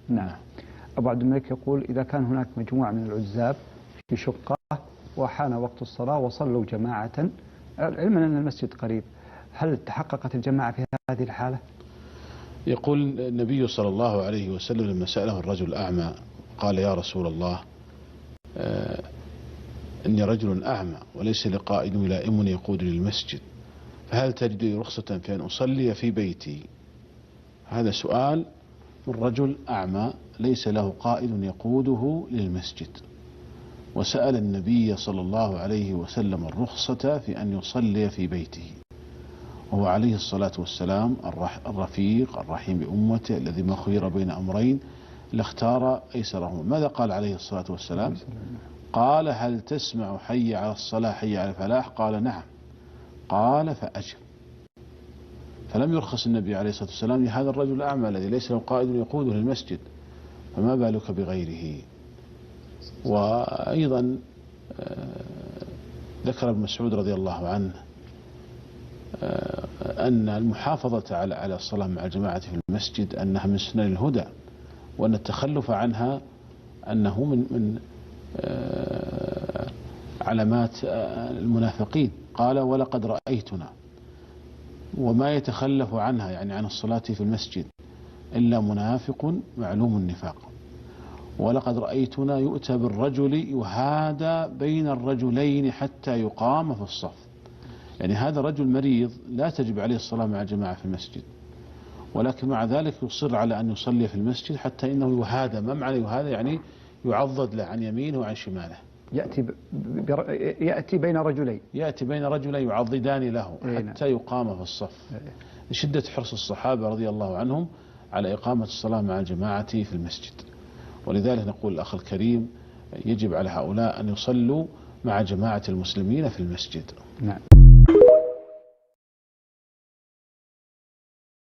نعم. أبو عبد الملك يقول إذا كان هناك مجموعة من العزاب في شقة وحان وقت الصلاة وصلوا جماعة، علما أن المسجد قريب، هل تحققت الجماعة في هذه الحالة؟ يقول النبي صلى الله عليه وسلم لما سأله الرجل الأعمى قال يا رسول الله إني رجل أعمى وليس لي قائد يلائمني يقودني للمسجد، فهل تجد لي رخصة في أن أصلي في بيتي؟ هذا سؤال من رجل أعمى ليس له قائد يقوده للمسجد، وسأل النبي صلى الله عليه وسلم الرخصة في أن يصلي في بيته، وهو عليه الصلاة والسلام الرفيق الرحيم بأمته الذي ما خير بين أمرين لاختار أيسرهما. ماذا قال عليه الصلاة والسلام؟ قال هل تسمع حي على الصلاة حي على الفلاح؟ قال نعم. قال فأجب. فلم يرخص النبي عليه الصلاة والسلام لهذا الرجل الأعمى الذي ليس له قائد يقوده للمسجد، فما بالك بغيره؟ وأيضا ذكر ابن مسعود رضي الله عنه أن المحافظة على الصلاة مع الجماعة في المسجد أنها من سنن الهدى، وأن التخلف عنها أنه من علامات المنافقين. قال ولقد رأيتنا، وما يتخلف عنها يعني عن الصلاة في المسجد إلا منافق معلوم النفاق. ولقد رأيتنا يؤتى بالرجل يهادى بين الرجلين حتى يقام في الصف، يعني هذا رجل مريض لا تجب عليه الصلاة مع الجماعة في المسجد، ولكن مع ذلك يصر على أن يصلي في المسجد حتى إنه يهادى. ما معنى يهادى؟ يعني يعضد له عن يمينه وعن شماله، يأتي بين رجلين، يأتي بين رجلين يعضدان له حتى يقام في الصف، لشدة حرص الصحابة رضي الله عنهم على إقامة الصلاة مع الجماعة في المسجد. ولذلك نقول الأخ الكريم يجب على هؤلاء أن يصلوا مع جماعة المسلمين في المسجد. نعم.